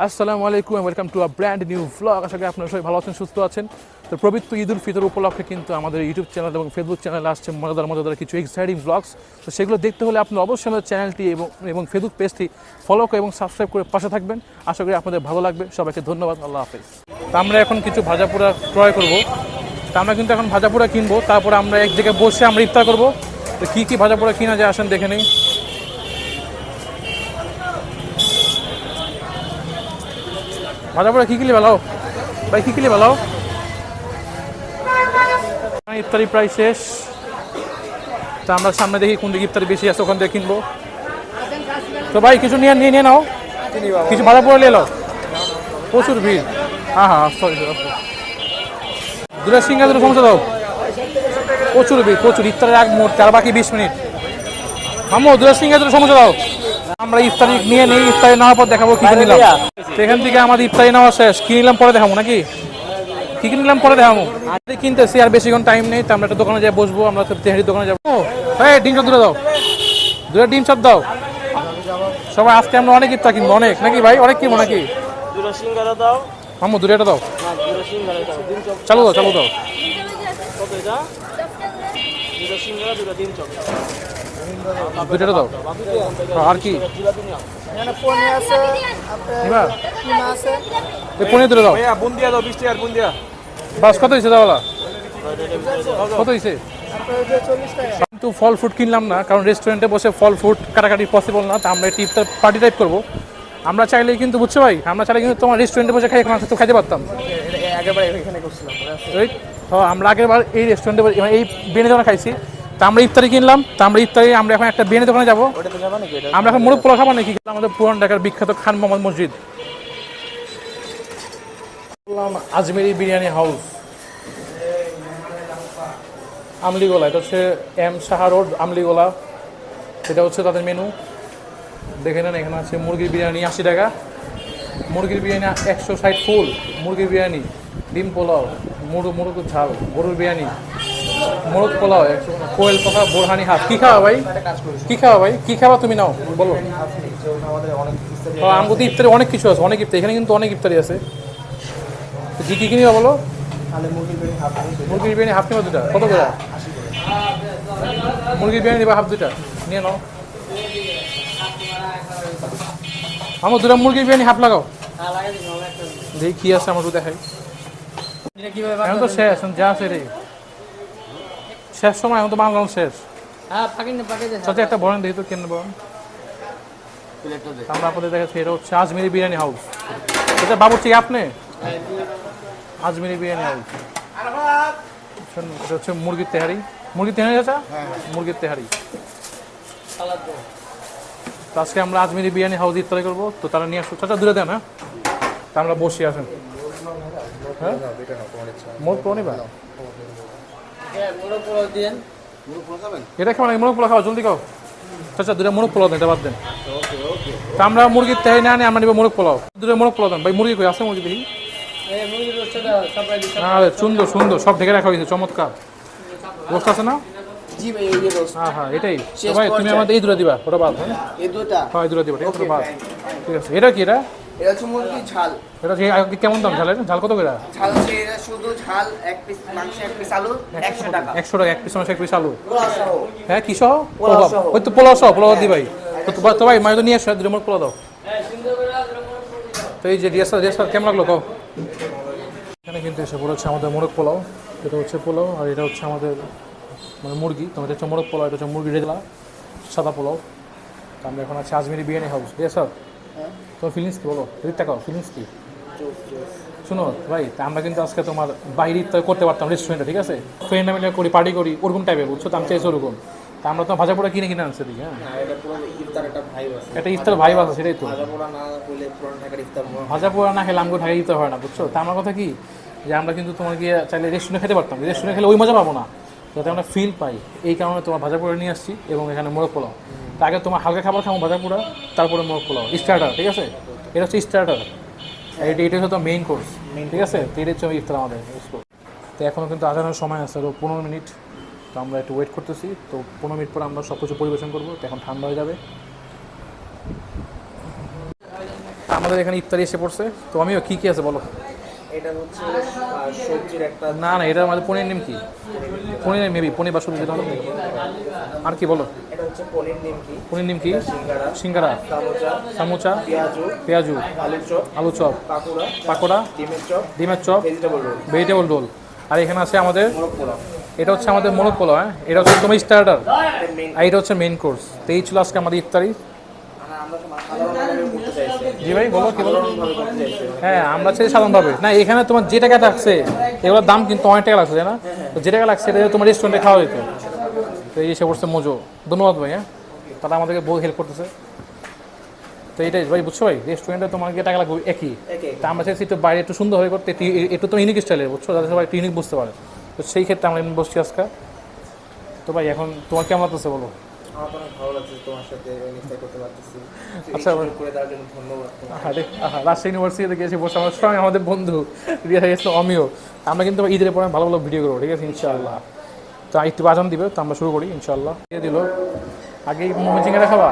আসসালামু আলাইকুম, welcome to a brand new vlog. আশা করি আপনারা সবাই ভালো আছেন, সুস্থ আছেন। তো পবিত্র ঈদ উল ফিতর উপলক্ষে কিন্তু আমাদের ইউটিউব চ্যানেল এবং ফেসবুক চ্যানেলে আসছে মজাদার কিছু এক্সাইটিং ভ্লগস। তো সেগুলো দেখতে হলে আপনি অবশ্যই আমাদের চ্যানেলটি এবং ফেসবুক পেজটি ফলো করে এবং সাবস্ক্রাইব করে পাশে থাকবেন। আশা করি আপনাদের ভালো লাগবে। সবাইকে ধন্যবাদ। আল্লাহ হাফেজ। তো আমরা এখন কিছু ভাজাপোড়া ক্রয় করব। তো আমরা কিন্তু এখন ভাজাপোড়া কিনবো, তারপরে আমরা এক জায়গায় বসে আমরা ইফতার করবো। তো কী কী ভাজাপোড়া কিনা যায় আসেন দেখে নিই। ভাজাপোড়া কী কিনলে ভালো ভাই? কী কিনলে ভালো? ইফতারি প্রায় শেষ। তা আমরা সামনে দেখি কোন দিকে ইফতারি বেশি আছে, ওখান থেকে কিনবো। তো ভাই কিছু নিয়ে নাও, কিছু ভাজা পোড়া নিয়ে নাও। প্রচুর ভিড়। হ্যাঁ সরি দুটা সিঙ্গা দুটো সমস্যা দাও। প্রচুর ভিড়, প্রচুর। ইফতারের এক মুহূর্তে আর বাকি 20 মিনিট। মামু দুটা সিঙ্গা দুটো সমস্যা দাও। আমরা ইফতারি নিয়ে নিই, ইফতারি নেওয়ার পর দেখাবো কি নিলাম। এখান থেকে আমাদের ইফতারি নেওয়া শেষ। কি নিলাম পরে দেখাবো নাকি? কি কিনলাম পরে দেখাবো। কিনতেছি আর বেশিক্ষণ টাইম নেই, তো আমরা একটা দোকানে যাই বসবো। আমরা তেহারির দোকানে যাবো। হ্যাঁ ডিম চপ দুটো দাও, দুটো ডিম চপ দাও। সবাই আজকে আমরা অনেক ইফতার কিনবো, অনেক নাকি ভাই? অনেক কিনবো নাকি? মামু দুটো এটা দাও। চালু দাও। দুটো দাও। আর কি পনির দুটো দাও। বুন্দিয়া দাও, 20 টাকার বুন্দিয়া। বাস কত হয়েছে দাওয়ালা? কত হয়েছে? কিন্তু ফল ফ্রুট কিনলাম না, কারণ রেস্টুরেন্টে বসে ফল ফ্রুট কাটাকাটি পসিবল না। তা আমরা একটি ইফতার পার্টি টাইপ করবো। আমরা চাইলে কিন্তু বুঝছো ভাই, আমরা চাইলে কিন্তু তোমার রেস্টুরেন্টে বসে খাই এখন তো খাইতে পারতাম। আমরা আগেরবার এই রেস্টুরেন্টে এই বিরিয়ানি দোকানে খাইছি। তা আমরা ইফতারি কিনলাম। তা আমরা এখন একটা বিরিয়ানি দোকানে যাবো। আমরা এখন মোরগ পোলাও খাবো নাকি? আমাদের পুরান ঢাকার বিখ্যাত খান মোহাম্মদ মসজিদ। আজমেরি বিরিয়ানি হাউস, আমলিগোলা। এটা হচ্ছে এম শাহা রোড, আমলিগোলা। এটা হচ্ছে তাদের মেনু। দেখে নেন, এখানে আছে মুরগির বিরিয়ানি 80 টাকা, মুরগির বিরিয়ানি 160 ফুল, মুরগির বিরিয়ানি, ডিম পোলাও, মুরগ ঝাল, গরুর বিরিয়ানি, মোরগ পোলাও, কোয়েল পাখা, বোরহানি হাফ। কী খাওয়া ভাই? কি খাওয়া তুমি? নাও বলো। আমগো তো ইফতারি অনেক কিছু আছে, অনেক ইফতারি। এখানে কিন্তু অনেক ইফতারি আছে। কী কিনিবা বলো? মুরগির বিরিয়ানি হাফ নিবা দুটা। কত করে? মুরগির বিরিয়ানি নিবা হাফ দুটা, নিয়ে নাও। আমার দুটা মুরগির বিরিয়ানি হাফ লাগাও। দেখি কি আছে আমার, দেখাই। এখন তো শেষ, যা আছে রে শেষ সময়। এখন তো বাংলা শেষ। সাথে একটা বলেন দেখি তো কেন বলেন। আমরা আপনাদের দেখাচ্ছি, এটা হচ্ছে আজমেরি বিরিয়ানি হাউস। এটা বাবুর্চি আপনি? আজমেরি বিরিয়ানি হাউস। এটা হচ্ছে মুরগির তেহারি। আছে মুরগির তেহারি। তো আজকে আমরা আজমেরি বিরিয়ানি হাউস ইফতারি করবো। তো তারা নিয়ে আসো। চাচা দূরে দেন। হ্যাঁ, তা আমরা বসে আসেন। হ্যাঁ মোরগ পোলাও নিবা? এটা খাও না? মোরগ পোলাও খাও, জলদি খাও। চাচা দুটো মোরগ পোলাও দেন, এটা বাদ দেন। তা আমরা মুরগির তেহারি না নিয়ে আমরা নিবো মোরগ পোলাও। দুটো মোরগ পোলাও দেন ভাই। মুরগি কই আছে? মুরগি দেখি। সুন্দর সব ঢেকে রাখা হয়েছে, চমৎকার। রোস্ট আছে না? হ্যাঁ এটাই ভাই। তুমি আমাদের এই দুটো দিবা, ওটা বাদ। হ্যাঁ এই দুটো দিবা, ঠিক আছে বাদ। ঠিক আছে। এটা কি? এটা হচ্ছে মুরগি ঝাল। এটা কেমন দাম? ঝাল কত করে? ঝাল হচ্ছে এটা শুধু ঝাল, এক পিস মাংস, এক পিস আলু 100 টাকা। 100 টাকা এক পিস মাংস, এক পিস আলু। পোলাও সহ। হ্যাঁ কি সহ? ওই তো পোলাও সহ। পোলাও দি ভাই। তো ভাই মাই তো নিয়ে আসো, দুটো মোট পোলাও দাও। তো এই যে ডিএসআর কেমন লাগলো কও? এখানে কিন্তু এসে পড়েছে আমাদের মোরগ পোলাও। এটা হচ্ছে পোলাও, আর এটা হচ্ছে আমাদের মানে মুরগি। তো এটা হচ্ছে মোরগ পোলাও, এটা হচ্ছে মুরগি রেজলা সাদা পোলাও। তো আমরা এখন আছি আজমেরি বিরিয়ানি হাউস। ডিএসআর তোমার ফিলিংস কি বলো? এদিক টাকাও ফিলিংস কি? শুনো ভাই, আমরা কিন্তু আজকে তোমার বাইরে ইফতার করতে পারতাম রেস্টুরেন্টে, ঠিক আছে? ফ্রেন্ড মিলে করি, পার্টি করি, ওরকম টাইপের, বুঝছো? তো আমি চাইছি ওরকম। তা আমরা তো ভাজা পোড়া কিনে আনছি দিকে। হ্যাঁ এটা ইফতার ভাইব আছে, সেটাই তো। ভাজা পোড়া না খেলে আমগো ঢাকা দিতে হয় না, বুঝছো? তা আমার কথা কি, যে আমরা কিন্তু তোমার গিয়ে চাইলে রেস্টুরেন্টে খেতে পারতাম। রেস্টুরেন্টে খেলে ওই মজা পাবো না, যাতে আমরা ফিল পাই। এই কারণে তোমার ভাজা পোড়া নিয়ে আসছি, এবং এখানে মোরগ পোলাও। তা আগে তোমার হালকা খাবার খাবো, ভাজা পোড়া, তারপরে মোরগ পোলাও স্টার্টার, ঠিক আছে? এটা হচ্ছে স্টার্টার, এটা হচ্ছে মেইন কোর্স, ঠিক আছে? তো এটা হচ্ছে ইফতার আমাদের। তো এখনও কিন্তু আজানোর সময় আছে, তো 15 মিনিট। তো আমরা একটু ওয়েট করতেছি। তো 15 মিনিট পর আমরা সব কিছু পরিবেশন করবো। তো এখন ঠান্ডা হয়ে যাবে। আমাদের এখানে ইফতারি এসে পড়ছে, তো আমিও কী কী আছে বলো। এটা হচ্ছে সবজির একটা না না, এটার মধ্যে পনির নিমকি, পনির মেবি পনির বা সবজি যেটা হবে। আর কি বলো। এটা হচ্ছে পনির নিমকি, পনির নিমকি, সিঙ্গারা, সিঙ্গারা, সামোসা, সামোচা, পেঁয়াজু, পেঁয়াজু, আলুর চপ, আলু চপ, পাকোড়া, পাকোড়া, ডিমের চপ, ডিমের chop, vegetable roll, vegetable roll. আর এখানে আছে আমাদের, মোরগ পোলাও। এটা হচ্ছে আমাদের মোরগ পোলাও। হ্যাঁ, এটা হচ্ছে তোমার স্টার্টার, এটা মেইন। আর এটা হচ্ছে মেইন কোর্স। তো এই ছিল আজকে আমাদের ইফতারি। আমরা সাধারণভাবে করতে চাইছি। জি ভাই বলো, কি বলো। সাধারণভাবে করতে চাইছি। হ্যাঁ, আমরা চাই সাধারণভাবে। না, এখানে তোমার যে টাকা লাগছে এগুলোর দাম কিন্তু অনেক টাকা লাগছে, তাই না? তো যে টাকা লাগছে এটা তোমার রেস্টুরেন্টে খাওয়া যেত। তো এই এসে পড়ছে মজো। ধন্যবাদ ভাই। হ্যাঁ, তারা আমাদেরকে বহু হেল্প করতেছে। তো এইটাই ভাই, বুঝছো ভাই, রেস্টুরেন্টে তোমাকে টাকা লাগবে একই। তা আমরা চাইছি একটু বাইরে একটু সুন্দর হয়ে করতে, একটু তো ইউনিক স্টাইলের, বুঝছো, যাতে সবাই একটু ইউনিক বুঝতে পারে। তো সেই ক্ষেত্রে আমরা এমনি বসছি আজকে। তো ভাই এখন তোমার কেমন লাগতেছে বলো। আমার তো অনেক ভালো লাগছে তোমার সাথে ইফতার করতে পারতেছি। আচ্ছা, এই সুযোগ করে দেওয়ার জন্য ধন্যবাদ তোমাকে। রাজশাহী ইউনিভার্সিটিতে গিয়েছি বসে আমার সঙ্গে আমাদের বন্ধু রিয়া গেছিল অমিও। আমরা কিন্তু ঈদের পরে ভালো ভালো ভিডিও করবো, ঠিক আছে ইনশাআল্লাহ। তো একটু বাজান দিবে, তো আমরা শুরু করি ইনশাআল্লাহ। দিয়ে দিল আগে মোমো চিংড়া খাবা,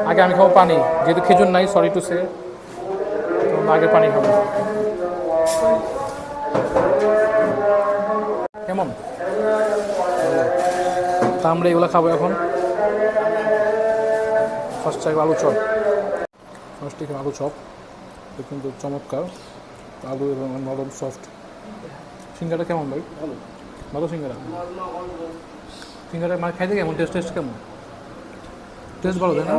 আগে আমি খাবো পানি, যেহেতু খেজুর নাই, সরি টু সে, আগে পানি খাবো। কেমন, তা আমরা এগুলো খাবো এখন। ফার্স্ট চাইবো আলু চপ। ফার্স্ট এখানে আলু চপ, কিন্তু চমৎকার আলু এবং নরম সফট। সিঙ্গারা কেমন ভাই? ভালো, ভালো সিঙ্গারা। সিঙ্গারা মানে খাইতে কেমন, টেস্ট কেমন? টেস্ট ভালো, তাই না?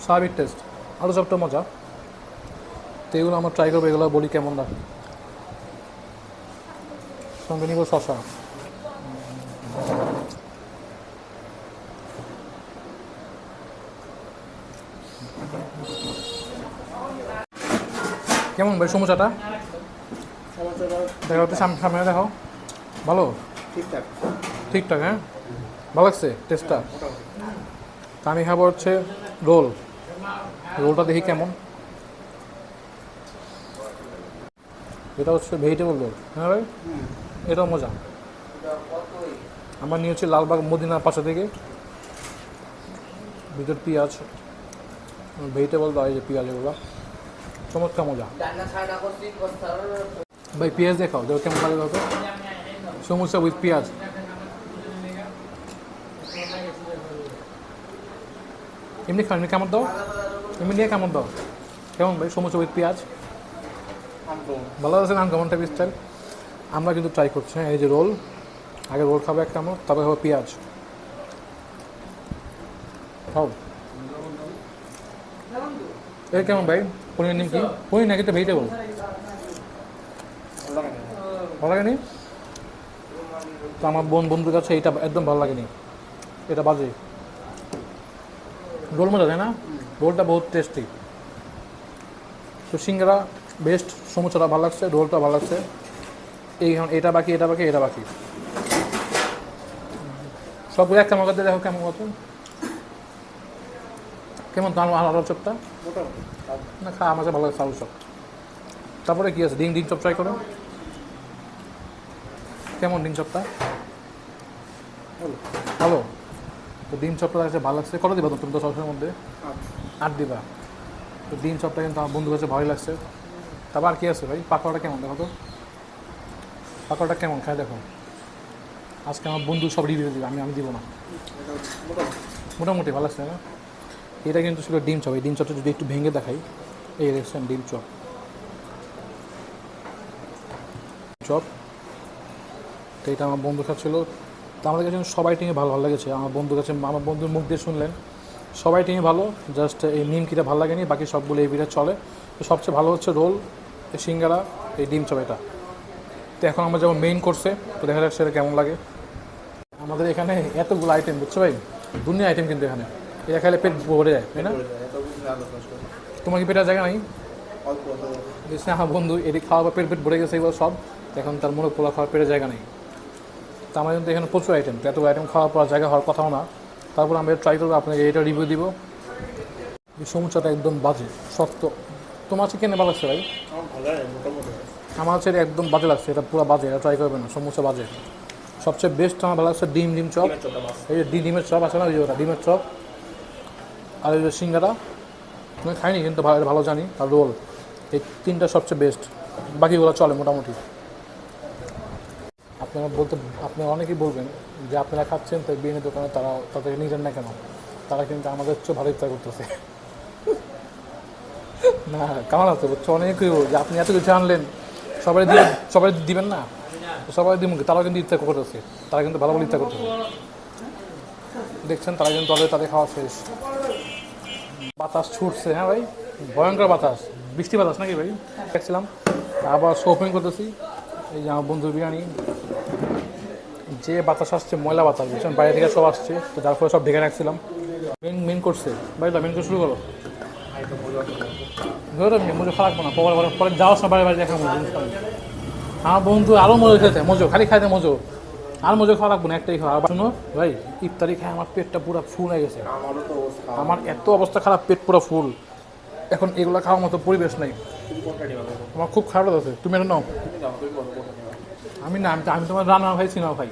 স্বাভাবিক টেস্ট। আলু চপটা মজা। তো এগুলো আমরা ট্রাই করবো, এগুলো বলি কেমন লাগে। সঙ্গে নিব শশা। কেমন ভাই সমোসাটা? দেখো একটু সামনে দেখো। ভালো, ঠিকঠাক ঠিকঠাক। হ্যাঁ, ভালো লাগছে টেস্টটা। তা আমি খাবো হচ্ছে রোল। রোলটা দেখি কেমন। এটা হচ্ছে ভেজিটেবল রোল। হ্যাঁ ভাই, এটাও মজা। আমরা নিয়েছি লালবাগ মদিনার পাশে থেকে। ভিতর পেঁয়াজ, ভেজিটেবল বা এই যে পেঁয়াজ, এগুলো চমৎকার মজা। ভাই পেঁয়াজ দেখাও, দেখো কেমন লাগে হবে। সমোসা উইথ পেঁয়াজ। এমনি খাও, এমনি কেমন দাও, এমনি নিয়ে কেমন দাও। কেমন ভাই সমোসা উইথ পেঁয়াজ? ভালো আছে না, আনকমন টাইপ স্টাইল। আমরা কিন্তু ট্রাই করছি। হ্যাঁ, এই যে রোল, আগে রোল খাবো এক কামড়, তারপরে খাবো পেঁয়াজ। খাও। এই কেমন ভাই, পনির নিমকি? পনির নাকি তো ভেজিটেবল? ভালো লাগেনি? তো আমার বন্ধুর কাছে এটা একদম ভালো লাগেনি, এটা বাজে। রোল মজা, তাই না? রোলটা বহুত টেস্টি। তো সিঙ্গারা বেস্ট, সমুচাটা ভালো লাগছে, রোলটা ভালো লাগছে। এটা বাকি, এটা বাকি, এটা বাকি। সবগুলো একটা মগাতে দেখো কেমন কত কেমন। তো আলু চপটা না খা, আমার ভালো লাগছে আলু চপ। তারপরে কি আছে, ডিম চপ ট্রাই করো। কেমন ডিম চপটা? ভালো। তো ডিম চপটা কাছে ভালো লাগছে। কত দিবা তুমি তো সবসময়ের মধ্যে? 8 দিবা। তো ডিম চপটা কিন্তু আমার বন্ধুর কাছে ভালোই লাগছে। তারপর আর কি আছে ভাই? পাকোড়াটা কেমন দেখো তো, পাকোড়াটা কেমন খায় দেখো। আজকে আমার বন্ধু সব রিভিউ দিবে, আমি দিব না। মোটামুটি ভালো লাগছে না? এটা কিন্তু ছিল ডিম চপ। এই ডিম চপটা যদি একটু ভেঙে দেখাই, এই দেখছেন ডিম চপ। চপ তো এটা আমার বন্ধু খাচ্ছিল। তো আমাদের কাছে সবাই টিমে ভালো লেগেছে। আমার বন্ধুর কাছে, আমার বন্ধুর মুখ দিয়ে শুনলেন সবাই টিমে ভালো, জাস্ট এই নিমকিটা ভালো লাগেনি, বাকি সবগুলো এই বিরাট চলে। তো সবচেয়ে ভালো হচ্ছে রোল, এই সিঙ্গারা, এই ডিম চপ এটা। তো এখন আমরা যেমন মেইন করছে, তো দেখা যাক সেটা কেমন লাগে। আমাদের এখানে এতগুলো আইটেম, বুঝছো ভাই, দুনিয়া আইটেম কিন্তু এখানে। এটা খাইলে পেট ভরে যায়, তাই না? তোমার কি পেটার জায়গা নাই? আমার বন্ধু এটি খাওয়া পেট ভরে গেছে এগুলো সব, এখন তার মনে পোলা খাওয়ার পেটের জায়গা নেই। তো আমার কিন্তু এখানে প্রচুর আইটেম, তো এত আইটেম খাওয়ার পর জায়গা হওয়ার কথাও না। তারপর আমরা ট্রাই করবো, আপনাকে এটা রিভিউ দিব। এই সমুচাটা একদম বাজে, শক্ত। তোমার হচ্ছে কেনে ভালো লাগছে ভাই? আমার হচ্ছে এটা একদম বাজে লাগছে, এটা পুরো বাজে, এটা ট্রাই করবে না, সমুচা বাজে। সবচেয়ে বেস্ট আমার ভালো লাগছে ডিম চপ। এই যে ডিমের চপ আছে না, ওই যে ওটা ডিমের চপ। আর ওই যে সিঙ্গারা, আমি খাইনি কিন্তু ভালো জানি। আর রোল, এই তিনটা সবচেয়ে বেস্ট, বাকিগুলো চলে মোটামুটি। আপনারা অনেকেই বলবেন যে আপনারা খাচ্ছেন তাই বিরিয়ানির দোকানে তাদেরকে নিয়ে যান না কেন, তারা কিন্তু আমাদের চেয়ে ভালো ইফতার করতেছে। না কেমন আছে বুঝছো, অনেকেই যে আপনি এত কিছু আনলেন, সবাই দিবেন না, সবাই দিব, তারাও কিন্তু ইফতার করতেছে, তারা কিন্তু ভালো ইফতার করতেছে। দেখছেন তারা কিন্তু তাদের খাওয়া শেষ। বাতাস ছুটছে, হ্যাঁ ভাই, ভয়ঙ্কর বাতাস, বৃষ্টি বাতাস নাকি ভাই? দেখছিলাম আবার শপিং করতেছি। এই যে আমার বন্ধুর বিরিয়ানি, যে বাতাস আসছে ময়লা বাতাস, বুঝছেন, বাইরে থেকে সব আসছে, তো যার ফলে সব ঢেকে রাখছিলাম। মেন করছে ভাই, মেন করে শুরু করো। মজো খারাপ না, পরে যাওয়ার সময় বাইরে দেখা মজো। আমার বন্ধু আরও মজো খেতে, মজো খালি খাইতে মজো, আর মজো খাওয়া লাগবো না, একটাই খাওয়া। আবার শুনো ভাই, ইফতারি খায় আমার পেটটা পুরো ফুল হয়ে গেছে। আমার এত অবস্থা খারাপ, পেট পুরো ফুল, এখন এগুলো খাওয়ার মতো পরিবেশ নেই। আমার খুব খারাপ আছে, তুমি এটা নাও। আমি না, আমি তোমার রান্না ভাই, সিনেমা ভাই।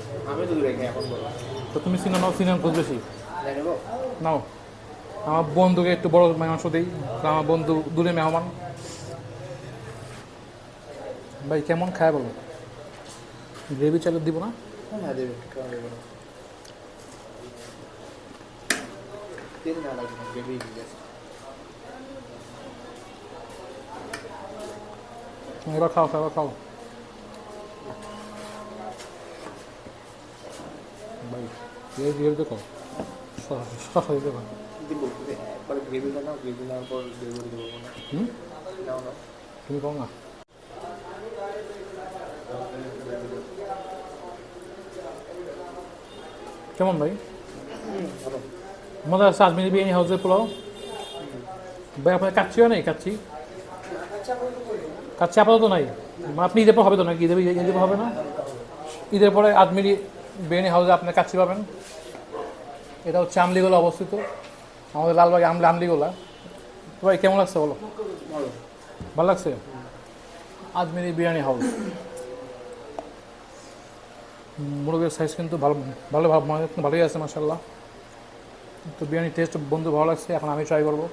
তো তুমি সিনেমা খুব বেশি নাও। আমার বন্ধুকে একটু বড় মাংস দিই, আমার বন্ধু দূরে মেহমান। ভাই কেমন খায় বলো? গ্রেভি চাইলে দিব না? এবার খাও, খাও ভাই, গ্রেভি দেখো, দেখো। তুমি কও না। কেমন ভাই? মজা আছে আজমিরি বিরিয়ানি হাউসের পোলাও। ভাই আপনার কাচ্ছিও নেই? কাচ্ছি আপাতত নাই, আপনি ঈদের পর হবে তো নাকি? ঈদের পর হবে না? ঈদের পরে আজমিরি বিরিয়ানি হাউসে আপনার কাচ্ছি পাবেন। এটা হচ্ছে আমলিগোলা অবস্থিত, আমাদের লালবাগে আমলিগোলা। ভাই কেমন লাগছে বলো? ভালো লাগছে? আজমিরি বিরিয়ানি হাউস। মুরগের সাইজ কিন্তু ভালোই আছে মাশাআল্লাহ। তো বিরিয়ানি টেস্ট বন্ধু ভালো লাগছে, এখন আমি ট্রাই করবো,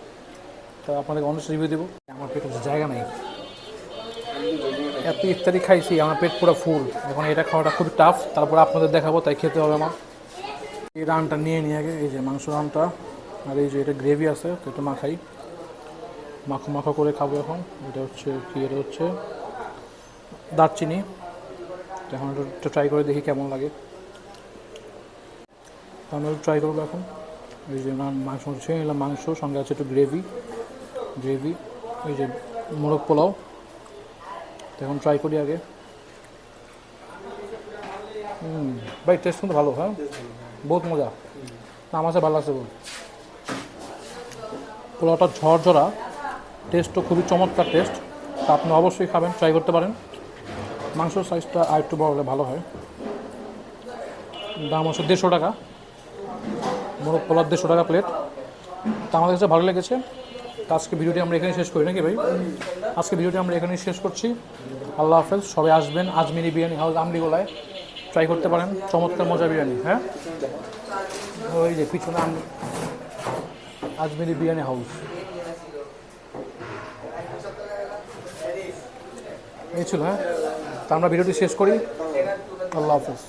তো আপনাদেরকে অনেক রিভিউ দেবো। আমার পেটে জায়গা নেই, এত ইফতারি খাইছি, আমার পেট পুরো ফুল, এখন এটা খাওয়াটা খুবই টাফ। তারপরে আপনাদের দেখাবো, তাই খেতে হবে আমার। এই রানটা নিয়ে আগে, এই যে মাংস রানটা, আর এই যে এটা গ্রেভি আছে, তো এটা মাখাই, মাখো করে খাবো এখন। এটা হচ্ছে কি, এটা হচ্ছে দারচিনি। এখন একটু ট্রাই করে দেখি কেমন লাগে, তো আমি ট্রাই করবো এখন। এই যে মাংস ছেড়ে নিলাম, মাংস সঙ্গে আছে একটু গ্রেভি, এই যে মোরগ পোলাও। এখন ট্রাই করি আগে। ভাই টেস্ট কিন্তু ভালো, হ্যাঁ বহুত মজা, আমার কাছে ভালো লাগছে। পোলাওটা ঝরঝরা, টেস্টও খুবই চমৎকার টেস্ট, তা আপনি অবশ্যই খাবেন, ট্রাই করতে পারেন। মাংসর সাইজটা আর একটু বড় হলে ভালো হয়। দাম হচ্ছে 150 টাকা, মোরগ পোলাও 150 টাকা প্লেট। তা আমাদের কাছে ভালো লেগেছে। আজকে ভিডিওটি আমরা এখানেই শেষ করি নাকি ভাই? আজকে ভিডিওটি আমরা এখানেই শেষ করছি। আল্লাহ হাফেজ। সবাই আসবেন আজমিরি বিরিয়ানি হাউস আমলিগোলায়, ট্রাই করতে পারেন, চমৎকার মজা বিরিয়ানি। হ্যাঁ, ওই যে পিছনে আজমিরি বিরিয়ানি হাউস, এই ছিল। হ্যাঁ, তা আমরা ভিডিওটি শেষ করি। আল্লাহ হাফেজ।